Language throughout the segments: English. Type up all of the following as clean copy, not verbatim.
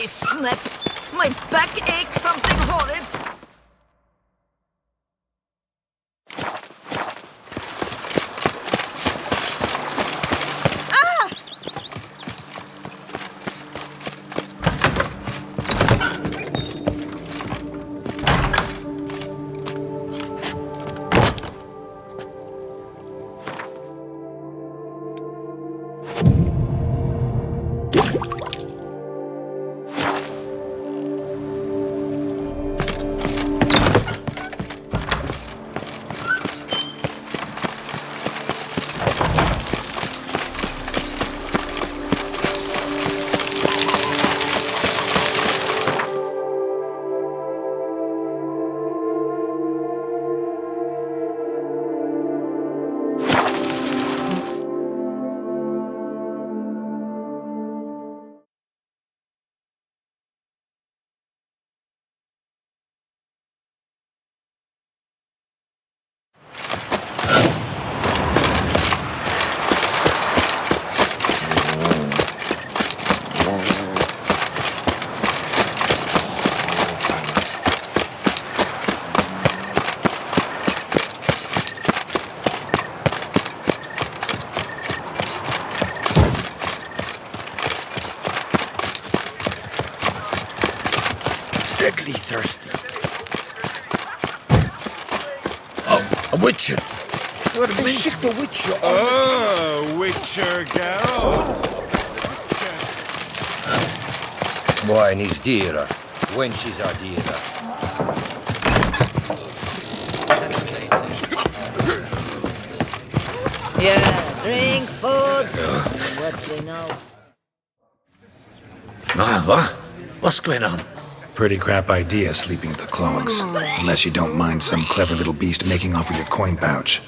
Great snaps! My back aches something horrid! Deadly thirsty. Oh, a witcher. What a Shit, the witcher. Oh, Witcher gal. Wine is dearer. Wenches are dearer. Yeah, drink, food. And what's they know? What? What's going on? Pretty crap idea sleeping at the clogs. Unless you don't mind some clever little beast making off with your coin pouch.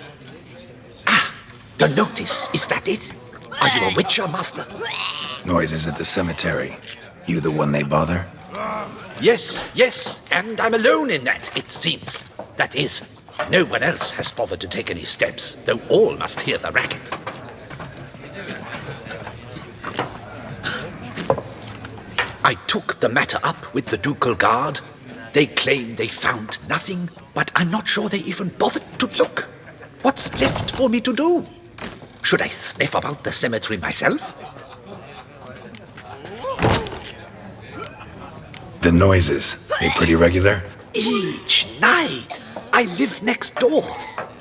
The notice, is that it? Are you a witcher, master? Noises at the cemetery. You the one they bother? Yes, and I'm alone in that, it seems. That is, no one else has bothered to take any steps, though all must hear the racket. I took the matter up with the ducal guard. They claim they found nothing, but I'm not sure they even bothered to look. What's left for me to do? Should I sniff about the cemetery myself? The noises, they pretty regular? Each night, I live next door.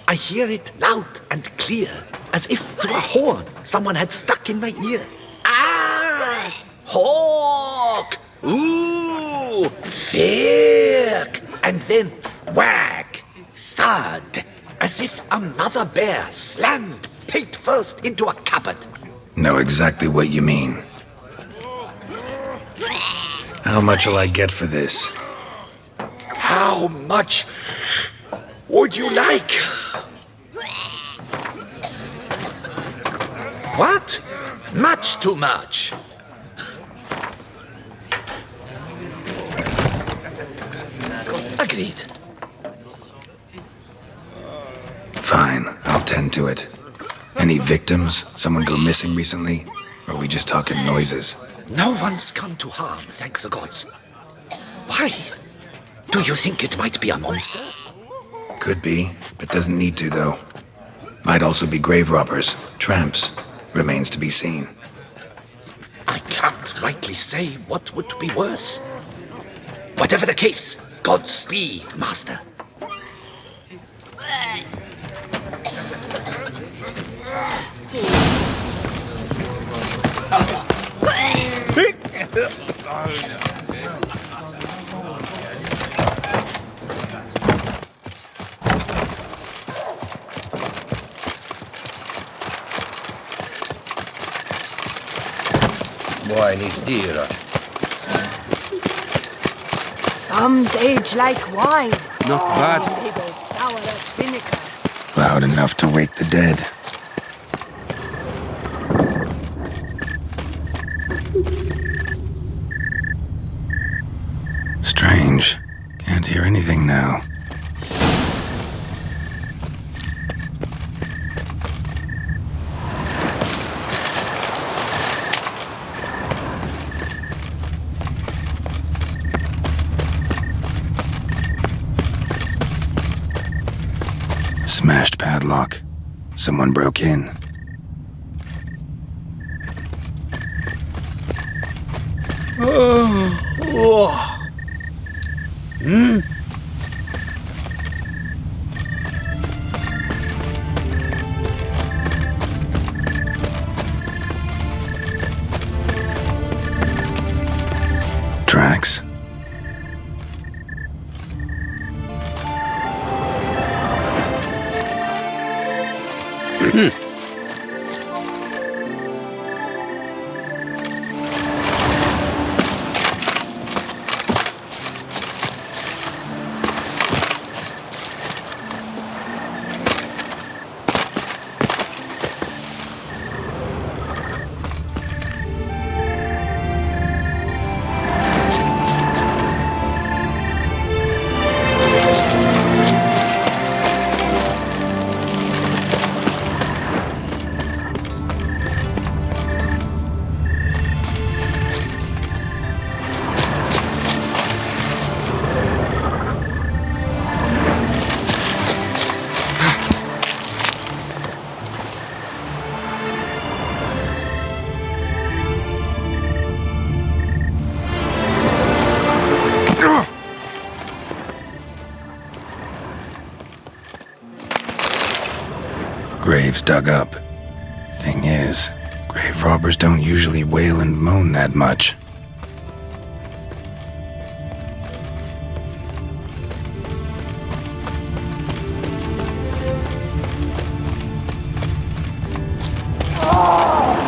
I hear it loud and clear, as if through a horn someone had stuck in my ear. Ah! Hawk! Ooh! Firk! And then whack! Thud! As if a mother bear slammed pate first into a cupboard. Know exactly what you mean. How much'll I get for this? How much would you like? What? Much too much. Agreed. Fine, I'll tend to it. Any victims? Someone go missing recently? Or are we just talking noises? No one's come to harm, thank the gods. Why? Do you think it might be a monster? Could be, but doesn't need to, though. Might also be grave robbers, tramps. Remains to be seen. I can't rightly say what would be worse. Whatever the case, Godspeed, master. Wine is dearer. Thumbs age like wine. Not bad. Labor sour as vinegar. Loud enough to wake the dead. Strange. Can't hear anything now. Smashed padlock. Someone broke in. Tracks? Graves dug up. Thing is, grave robbers don't usually wail and moan that much.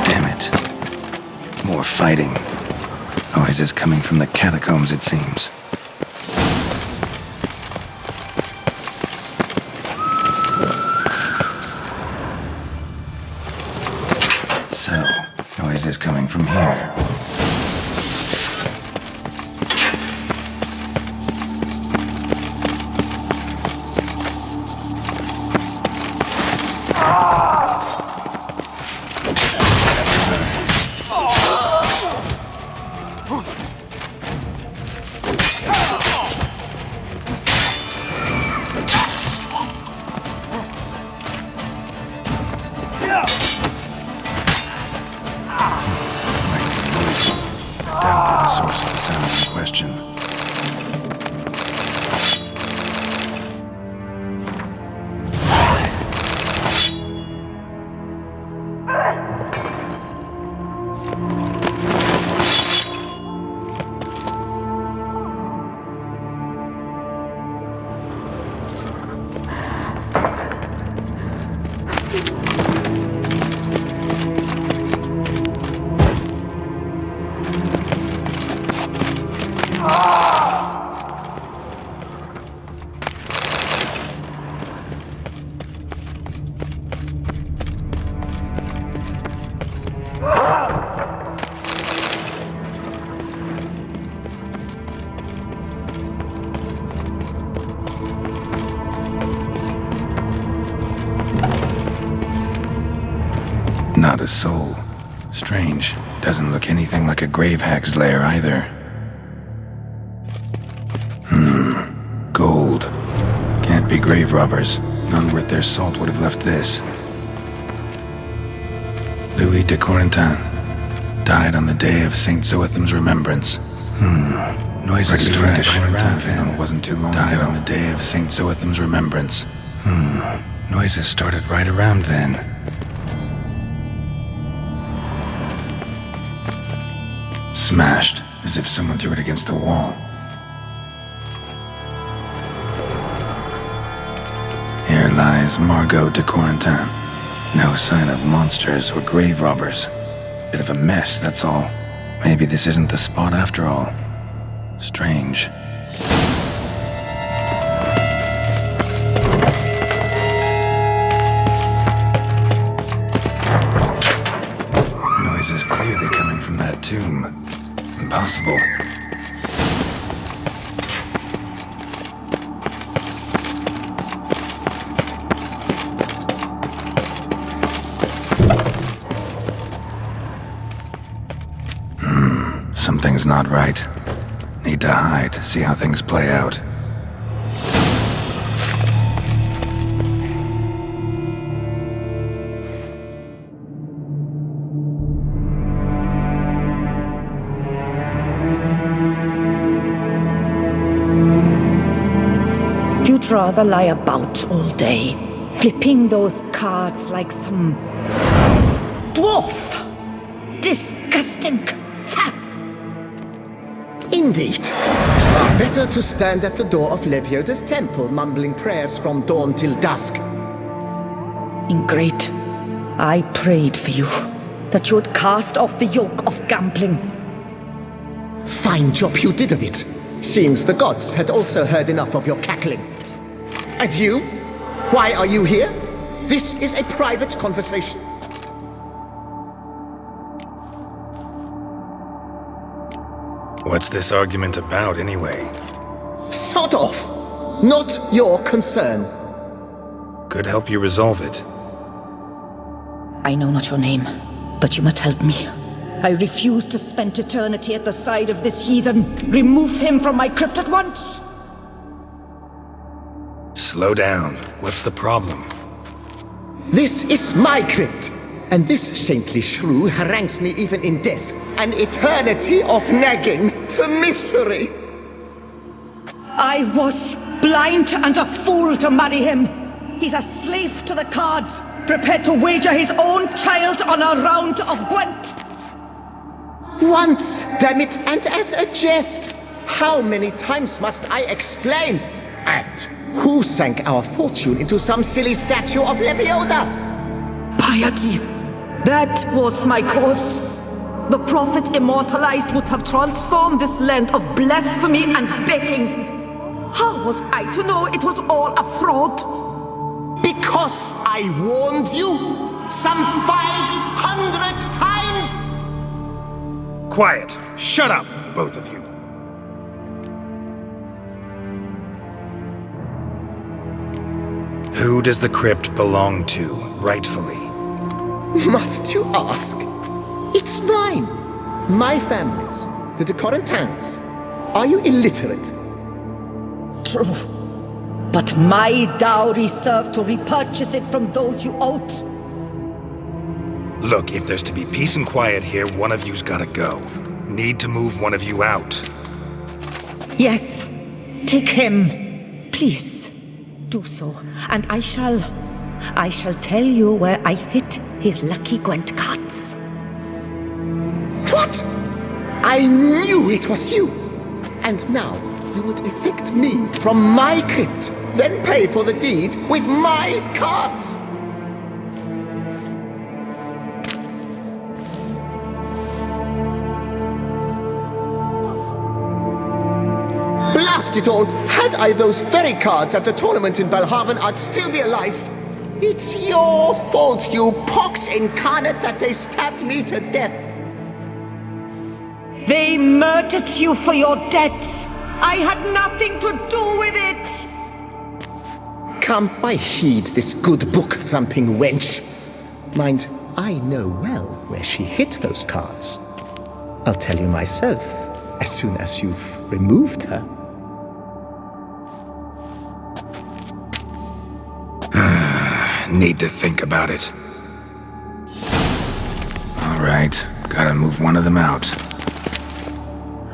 Damn it. More fighting. Noises coming from the catacombs, it seems. So, noises coming from here. Source of the sound in question. Not a soul. Strange. Doesn't look anything like a grave hag's lair either. Gold. Can't be grave robbers. None worth their salt would have left this. Louis de Corentin. Died on the day of Saint Zoetham's remembrance. Noises Louis de Corentin wasn't too long Died ago. On the day of Saint Zoetham's remembrance. Noises started right around then. Smashed, as if someone threw it against the wall. Here lies Margot de Corentin. No sign of monsters or grave robbers. Bit of a mess, that's all. Maybe this isn't the spot after all. Strange. Noise is clearly coming from that tomb. Impossible. Something's not right. Need to hide, see how things play out. rather lie about all day, flipping those cards like some dwarf. Disgusting. Indeed. Far better to stand at the door of Lebioda's temple, mumbling prayers from dawn till dusk. Ingrate, I prayed for you, that you would cast off the yoke of gambling. Fine job you did of it. Seems the gods had also heard enough of your cackling. And you? Why are you here? This is a private conversation. What's this argument about, anyway? Sod off! Not your concern. Could help you resolve it. I know not your name, but you must help me. I refuse to spend eternity at the side of this heathen. Remove him from my crypt at once! Slow down. What's the problem? This is my crypt, and this saintly shrew harangues me even in death. An eternity of nagging, the misery! I was blind and a fool to marry him. He's a slave to the cards, prepared to wager his own child on a round of Gwent. Once, damn it, and as a jest! How many times must I explain? And who sank our fortune into some silly statue of Lebioda? Piety. That was my cause. The prophet immortalized would have transformed this land of blasphemy and betting. How was I to know it was all a fraud? Because I warned you some 500 times! Quiet! Shut up, both of you! Who does the crypt belong to, rightfully? Must you ask? It's mine. My family's. The de Corentans. Are you illiterate? True. But my dowry served to repurchase it from those you owed. Look, if there's to be peace and quiet here, one of you's gotta go. Need to move one of you out. Yes. Take him. Please. Do so. And I shall tell you where I hid his lucky Gwent cards. What? I knew it was you! And now you would evict me from my crypt, then pay for the deed with my cards! Blast it all! Had I those very cards at the tournament in Belhaven, I'd still be alive! It's your fault, you pox incarnate, that they stabbed me to death! They murdered you for your debts. I had nothing to do with it. Come, I heed this good book-thumping wench. Mind, I know well where she hid those cards. I'll tell you myself, as soon as you've removed her. Need to think about it. All right, gotta move one of them out.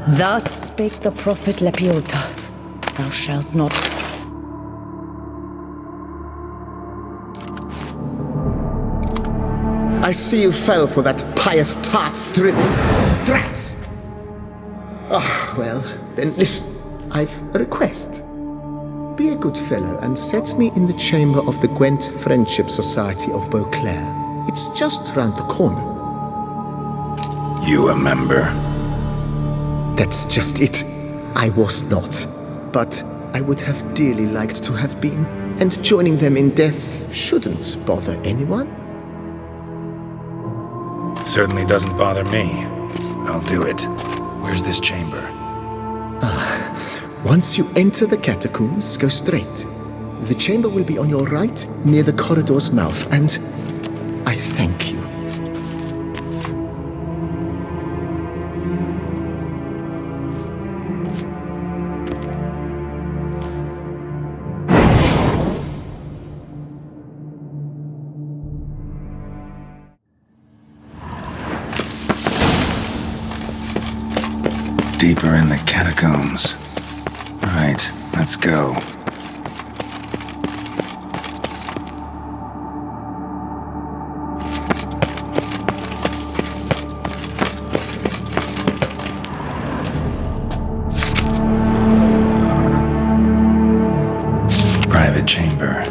Thus spake the prophet Lebioda. Thou shalt not... I see you fell for that pious tart's drivel. Drat! Ah, well, then listen. I've a request. Be a good fellow and set me in the chamber of the Gwent Friendship Society of Beauclair. It's just round the corner. You a member? That's just it. I was not. But I would have dearly liked to have been. And joining them in death shouldn't bother anyone. Certainly doesn't bother me. I'll do it. Where's this chamber? Once you enter the catacombs, go straight. The chamber will be on your right, near the corridor's mouth, and I thank you. Deeper in the catacombs. Right, let's go. private chamber.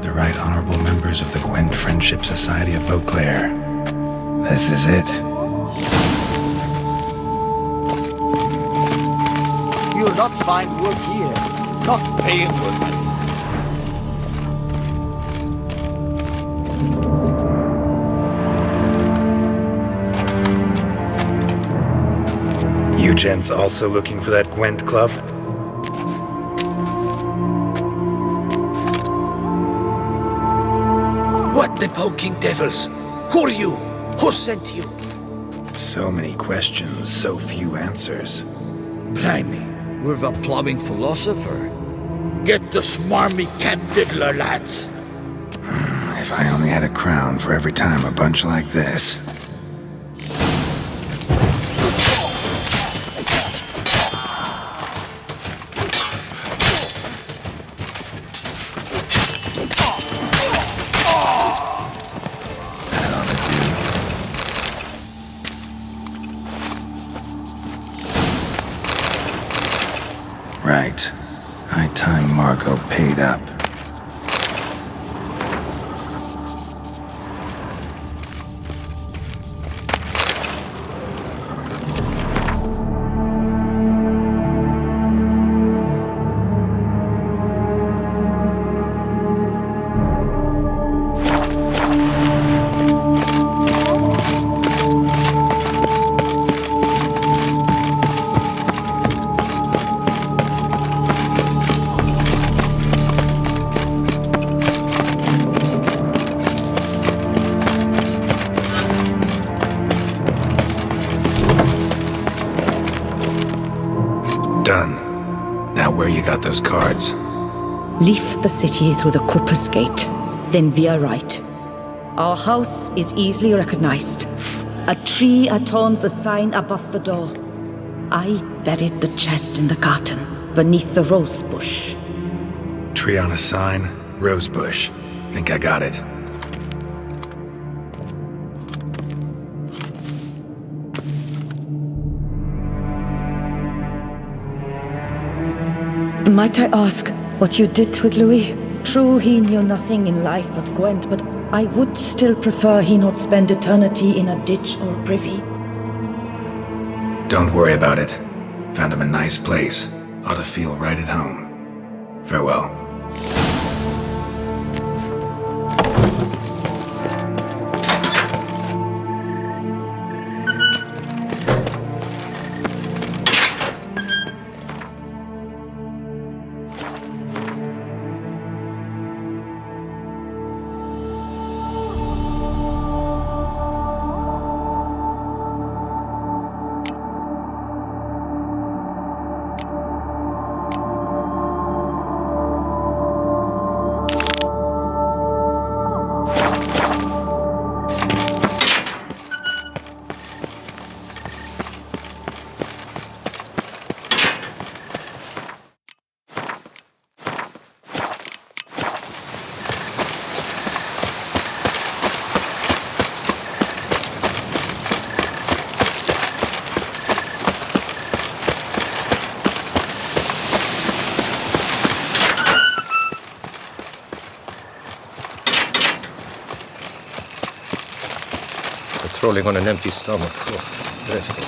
The Right Honorable members of the Gwent Friendship Society of Beauclair. This is it. You'll not find work here. Not paying work, that is. You gents also looking for that Gwent club? What the poking devils? Who are you? Who sent you? So many questions, so few answers. Blimey, we're the plumbing philosopher. Get the smarmy camp diddler, lads. If I only had a crown for every time a bunch like this. Right. High time Margot paid up. Done. Now where you got those cards? Leave the city through the Corpus Gate, then via right. Our house is easily recognized. A tree adorns the sign above the door. I buried the chest in the garden, beneath the rose bush. Tree on a sign, rose bush. Think I got it. Might I ask what you did with Louis? True, he knew nothing in life but Gwent, but I would still prefer he not spend eternity in a ditch or privy. Don't worry about it. Found him a nice place. Ought to feel right at home. Farewell. Patrolling on an empty stomach. Oh, dreadful.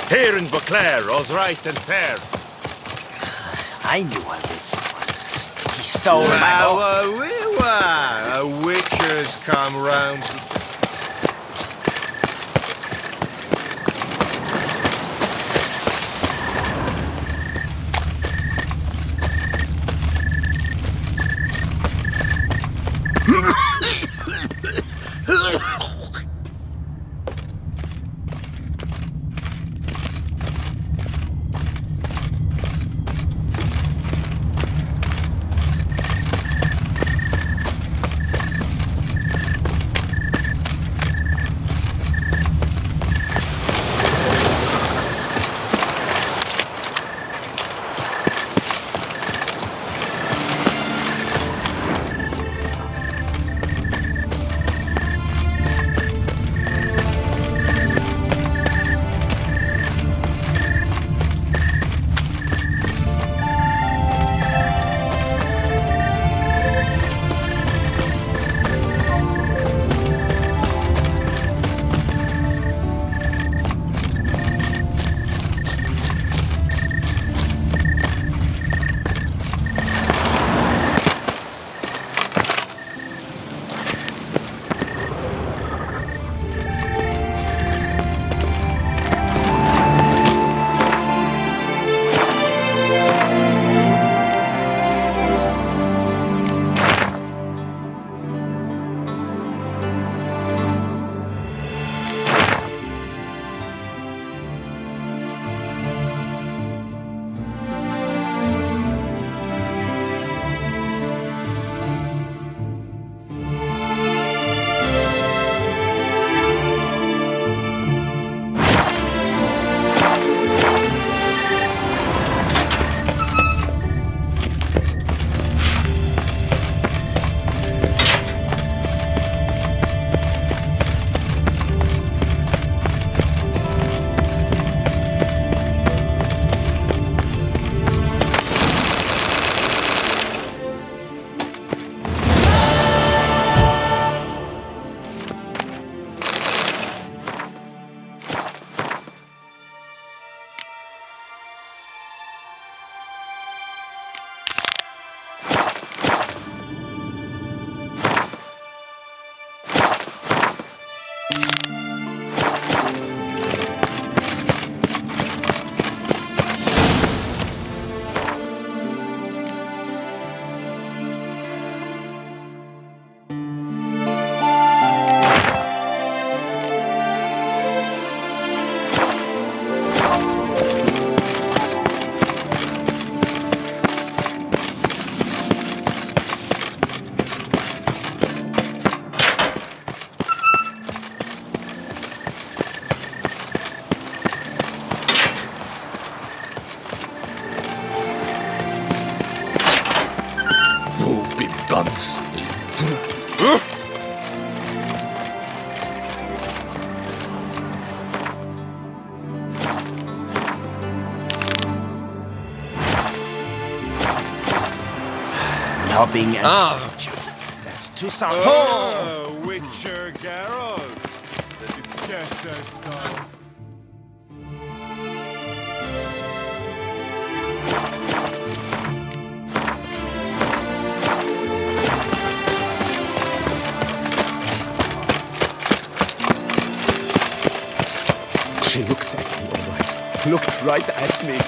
Here in Beauclair, all's right and fair. I knew a witch once. He stole my horse. Witchers come round to... Guns. Nobbing and That's two sound. Oh, Witcher Geralt. The Duchess gone. She looked at me, all right. Looked right at me.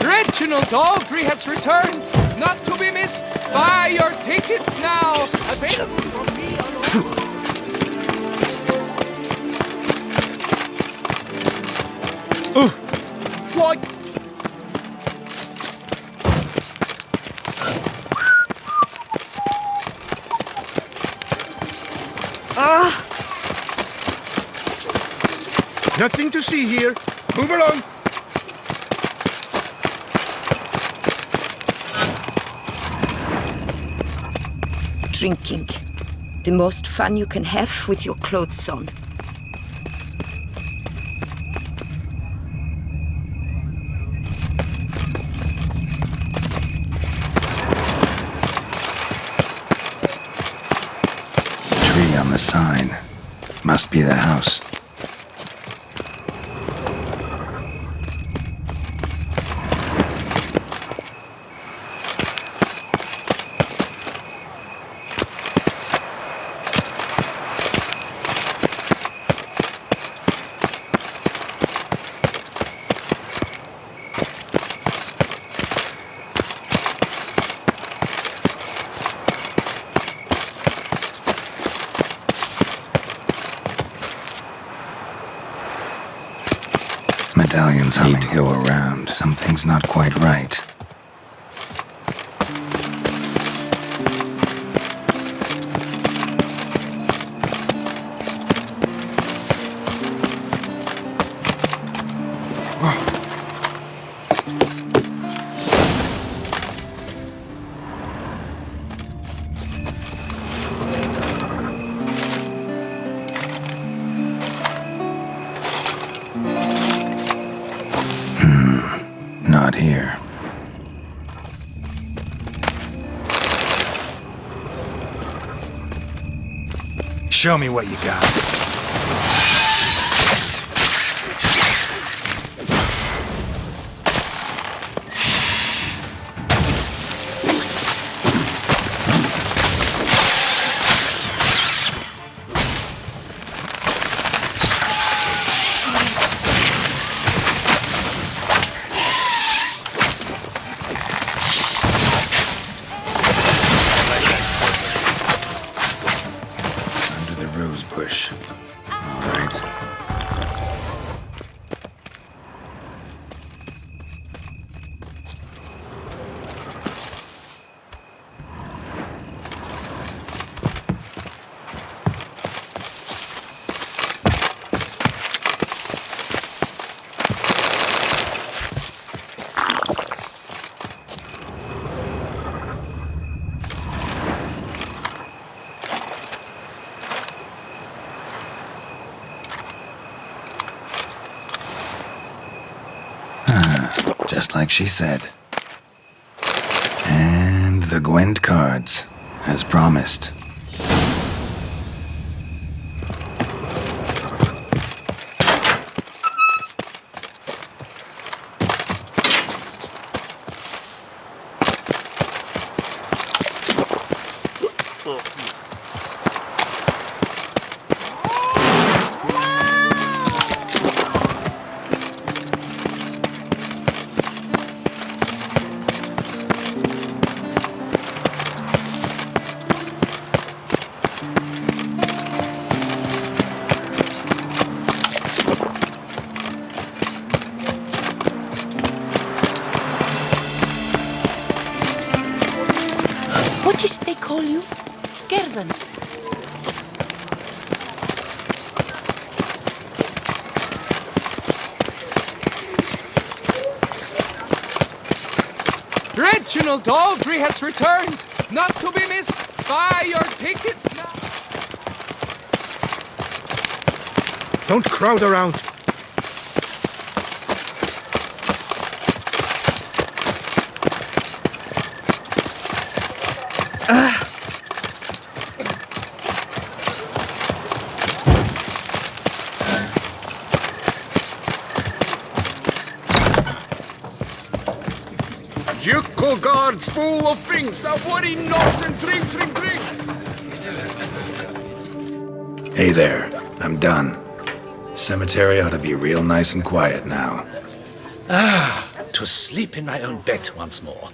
Reginald Aubrey has returned, not to be missed. Buy your tickets now. Available from me on... What? Nothing to see here. Move along. Drinking. The most fun you can have with your clothes on. Tree on the sign. Must be the house. Medallion's humming to go around. Something's not quite right. Not here. Show me what you got. Bush. All right. Just like she said. And the Gwent cards, as promised. What is they call you? Gerdan. Reginald Audrey has returned, not to be missed. Buy your tickets now. Don't crowd around. Ducal guards full of things that worry not and drink. Hey there, I'm done. Cemetery ought to be real nice and quiet now. To sleep in my own bed once more.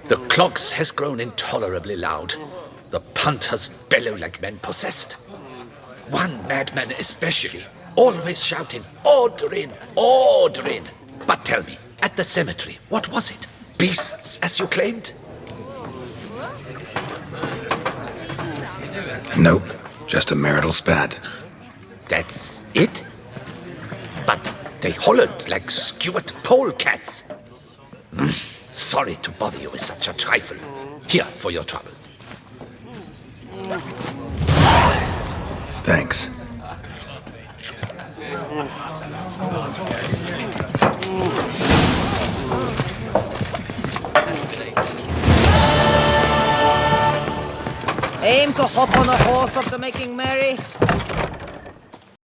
The clogs has grown intolerably loud. The punters bellow like men possessed. One madman especially, always shouting, "Ordrin! Ordrin!" But tell me, at the cemetery, what was it? Beasts, as you claimed? Nope, just a marital spat. That's it? But they hollered like skewered polecats. Sorry to bother you with such a trifle. Here for your trouble. Thanks. Aim to hop on a horse after making merry.